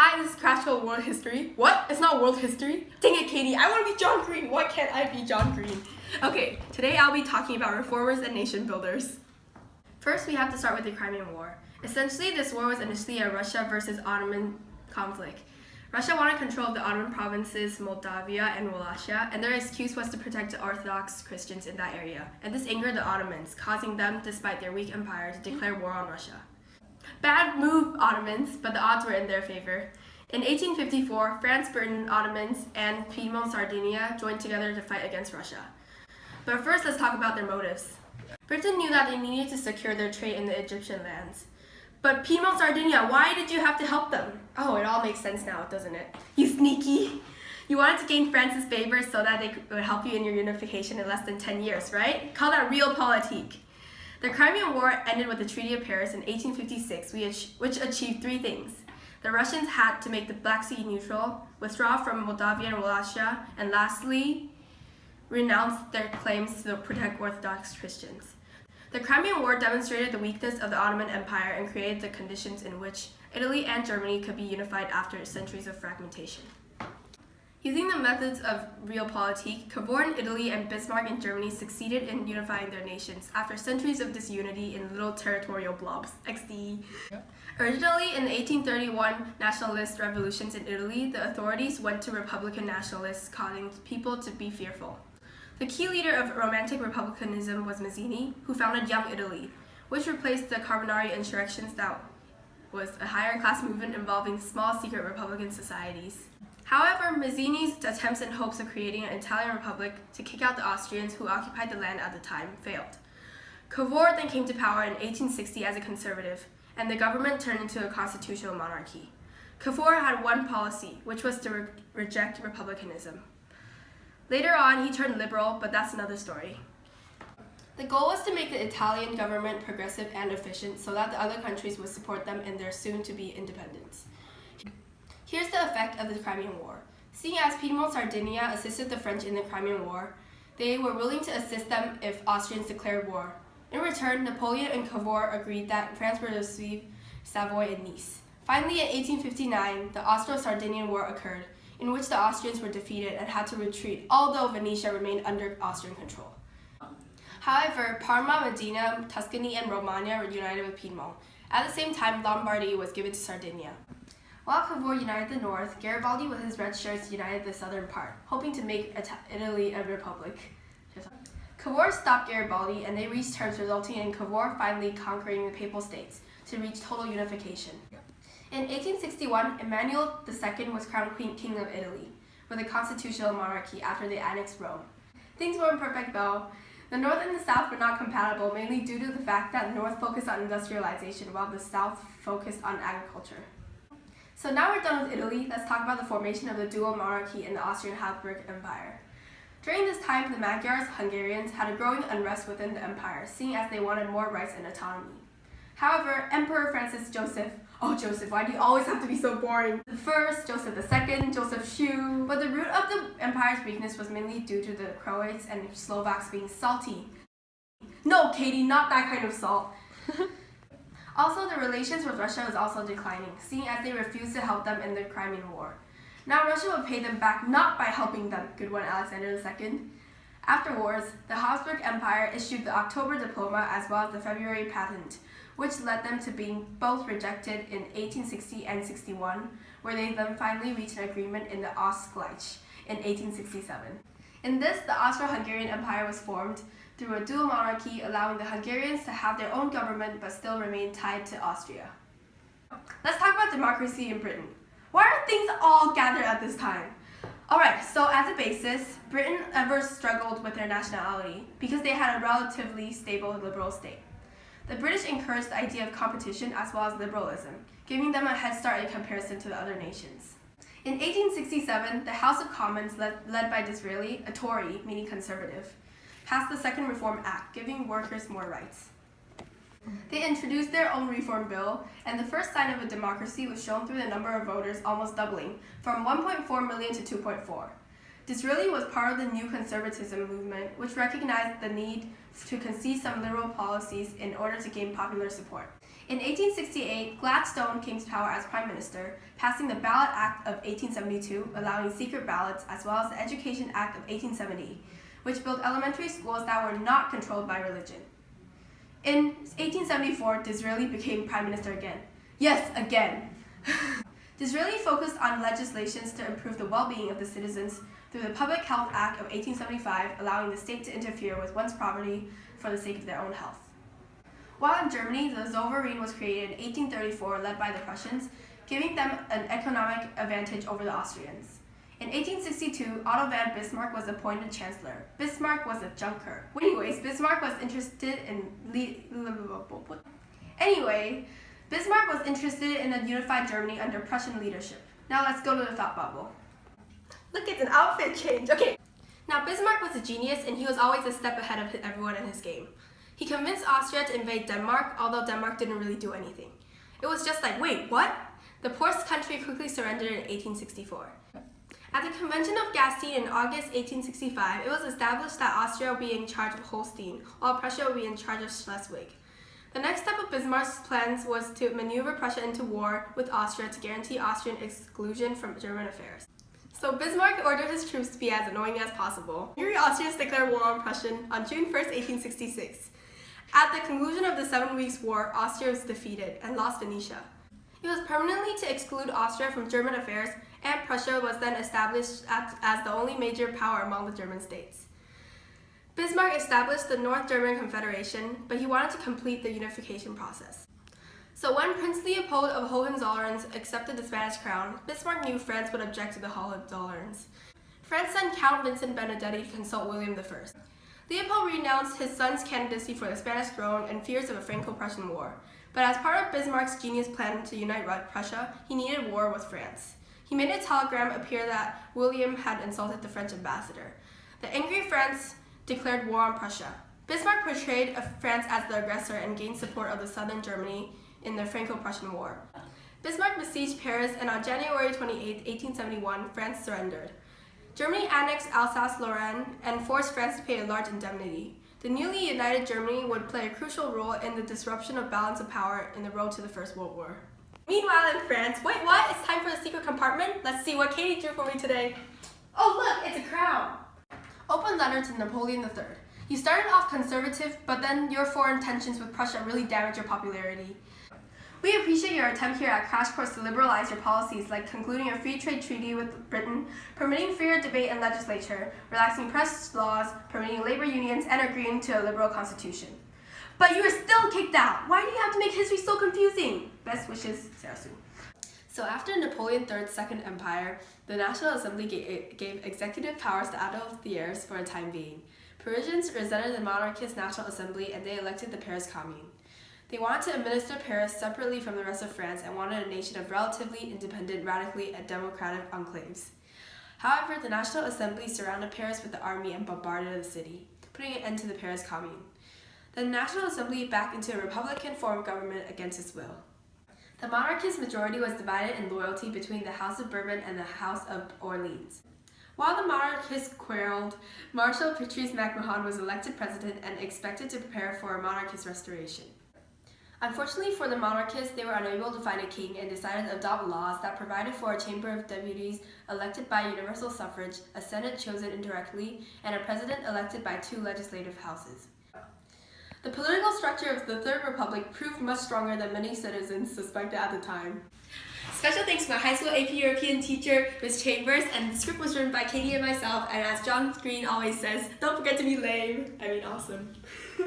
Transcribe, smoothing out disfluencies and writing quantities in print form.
Hi, this is Crash Course World History. What? It's not World History? Dang it, Katie, I want to be John Green. Why can't I be John Green? Okay, today I'll be talking about reformers and nation builders. First, we have to start with the Crimean War. Essentially, this war was initially a Russia versus Ottoman conflict. Russia wanted control of the Ottoman provinces Moldavia and Wallachia, and their excuse was to protect the Orthodox Christians in that area. And this angered the Ottomans, causing them, despite their weak empire, to declare war on Russia. Bad move, Ottomans, but the odds were in their favor. In 1854, France, Britain, Ottomans, and Piedmont, Sardinia joined together to fight against Russia. But first, let's talk about their motives. Britain knew that they needed to secure their trade in the Egyptian lands. But Piedmont, Sardinia, why did you have to help them? Oh, it all makes sense now, doesn't it? You sneaky! You wanted to gain France's favor so that they would help you in your unification in less than 10 years, right? Call that realpolitik. The Crimean War ended with the Treaty of Paris in 1856, which achieved three things. The Russians had to make the Black Sea neutral, withdraw from Moldavia and Wallachia, and lastly, renounce their claims to protect Orthodox Christians. The Crimean War demonstrated the weakness of the Ottoman Empire and created the conditions in which Italy and Germany could be unified after centuries of fragmentation. Using the methods of realpolitik, Cavour in Italy and Bismarck in Germany succeeded in unifying their nations after centuries of disunity in little territorial blobs. XD. Originally, in the 1831 nationalist revolutions in Italy, the authorities went to republican nationalists, causing people to be fearful. The key leader of Romantic republicanism was Mazzini, who founded Young Italy, which replaced the Carbonari insurrections that was a higher class movement involving small secret republican societies. However, Mazzini's attempts and hopes of creating an Italian republic to kick out the Austrians who occupied the land at the time failed. Cavour then came to power in 1860 as a conservative, and the government turned into a constitutional monarchy. Cavour had one policy, which was to reject republicanism. Later on, he turned liberal, but that's another story. The goal was to make the Italian government progressive and efficient so that the other countries would support them in their soon-to-be independence. Here's the effect of the Crimean War. Seeing as Piedmont, Sardinia assisted the French in the Crimean War, they were willing to assist them if Austrians declared war. In return, Napoleon and Cavour agreed that France would receive Savoy and Nice. Finally, in 1859, the Austro-Sardinian War occurred, in which the Austrians were defeated and had to retreat, although Venetia remained under Austrian control. However, Parma, Modena, Tuscany, and Romagna were united with Piedmont. At the same time, Lombardy was given to Sardinia. While Cavour united the north, Garibaldi with his red shirts united the southern part, hoping to make Italy a republic. Cavour stopped Garibaldi, and they reached terms resulting in Cavour finally conquering the Papal States to reach total unification. In 1861, Emmanuel II was crowned King of Italy, with a constitutional monarchy after they annexed Rome. Things weren't perfect though. The North and the South were not compatible, mainly due to the fact that the North focused on industrialization while the South focused on agriculture. So now we're done with Italy, let's talk about the formation of the dual monarchy in the Austrian Habsburg Empire. During this time, the Magyars, Hungarians, had a growing unrest within the empire, seeing as they wanted more rights and autonomy. However, Emperor Francis Joseph, why do you always have to be so boring? The first, Joseph II, Joseph Shu. But the root of the empire's weakness was mainly due to the Croats and Slovaks being salty. No, Katie, not that kind of salt. Also, the relations with Russia was also declining, seeing as they refused to help them in the Crimean War. Now Russia would pay them back not by helping them, good one Alexander II. Afterwards, the Habsburg Empire issued the October Diploma as well as the February Patent, which led them to being both rejected in 1860 and 61, where they then finally reached an agreement in the Ausgleich in 1867. In this, the Austro-Hungarian Empire was formed through a dual monarchy, allowing the Hungarians to have their own government but still remain tied to Austria. Let's talk about democracy in Britain. Why are things all gathered at this time? Alright, so as a basis, Britain ever struggled with their nationality because they had a relatively stable liberal state. The British encouraged the idea of competition as well as liberalism, giving them a head start in comparison to the other nations. In 1867, the House of Commons, led by Disraeli, a Tory, meaning conservative, passed the Second Reform Act, giving workers more rights. They introduced their own reform bill, and the first sign of a democracy was shown through the number of voters almost doubling, from 1.4 million to 2.4. Disraeli was part of the New Conservatism movement, which recognized the need to concede some liberal policies in order to gain popular support. In 1868, Gladstone came to power as Prime Minister, passing the Ballot Act of 1872, allowing secret ballots, as well as the Education Act of 1870, which built elementary schools that were not controlled by religion. In 1874, Disraeli became Prime Minister again. Yes, again! Disraeli focused on legislations to improve the well-being of the citizens through the Public Health Act of 1875, allowing the state to interfere with one's property for the sake of their own health. While in Germany, the Zollverein was created in 1834, led by the Prussians, giving them an economic advantage over the Austrians. In 1862, Otto von Bismarck was appointed Chancellor. Bismarck was a junker. Anyways, Bismarck was interested in a unified Germany under Prussian leadership. Now let's go to the thought bubble. Look, it's an outfit change. Okay. Now Bismarck was a genius and he was always a step ahead of everyone in his game. He convinced Austria to invade Denmark, although Denmark didn't really do anything. It was just like, wait, what? The poor country quickly surrendered in 1864. At the Convention of Gasteiz in August 1865, it was established that Austria would be in charge of Holstein, while Prussia would be in charge of Schleswig. The next step of Bismarck's plans was to maneuver Prussia into war with Austria to guarantee Austrian exclusion from German affairs. So Bismarck ordered his troops to be as annoying as possible. Angry Austrians declared war on Prussia on June 1st, 1866. At the conclusion of the 7 Weeks' War, Austria was defeated and lost Venetia. It was permanently to exclude Austria from German affairs, and Prussia was then established as the only major power among the German states. Bismarck established the North German Confederation, but he wanted to complete the unification process. So when Prince Leopold of Hohenzollern accepted the Spanish crown, Bismarck knew France would object to the Hohenzollerns. France sent Count Vincent Benedetti to consult William I. Leopold renounced his son's candidacy for the Spanish throne and fears of a Franco-Prussian war. But as part of Bismarck's genius plan to unite Prussia, he needed war with France. He made a telegram appear that William had insulted the French ambassador. The angry France declared war on Prussia. Bismarck portrayed France as the aggressor and gained support of the southern Germany in the Franco-Prussian War. Bismarck besieged Paris, and on January 28, 1871, France surrendered. Germany annexed Alsace-Lorraine and forced France to pay a large indemnity. The newly united Germany would play a crucial role in the disruption of balance of power in the road to the First World War. Meanwhile in France, wait, what? It's time for the secret compartment? Let's see what Katie drew for me today. Oh look, it's a crown! Open letter to Napoleon III. You started off conservative, but then your foreign tensions with Prussia really damaged your popularity. We appreciate your attempt here at Crash Course to liberalize your policies, like concluding a free trade treaty with Britain, permitting freer debate in legislature, relaxing press laws, permitting labor unions, and agreeing to a liberal constitution. But you are still kicked out! Why do you have to make history so confusing? Best wishes, Sarah Sue. So after Napoleon III's Second Empire, the National Assembly gave executive powers to Adolf Thiers for a time being. Parisians resented the monarchist National Assembly and they elected the Paris Commune. They wanted to administer Paris separately from the rest of France and wanted a nation of relatively independent, radically democratic enclaves. However, the National Assembly surrounded Paris with the army and bombarded the city, putting an end to the Paris Commune. The National Assembly backed into a Republican form of government against its will. The monarchist majority was divided in loyalty between the House of Bourbon and the House of Orleans. While the monarchists quarreled, Marshal Patrice MacMahon was elected president and expected to prepare for a monarchist restoration. Unfortunately for the monarchists, they were unable to find a king and decided to adopt laws that provided for a Chamber of Deputies elected by universal suffrage, a Senate chosen indirectly, and a president elected by 2 legislative houses. The political structure of the Third Republic proved much stronger than many citizens suspected at the time. Special thanks to my high school AP European teacher, Ms. Chambers, and the script was written by Katie and myself, and as John Green always says, don't forget to be lame. I mean awesome.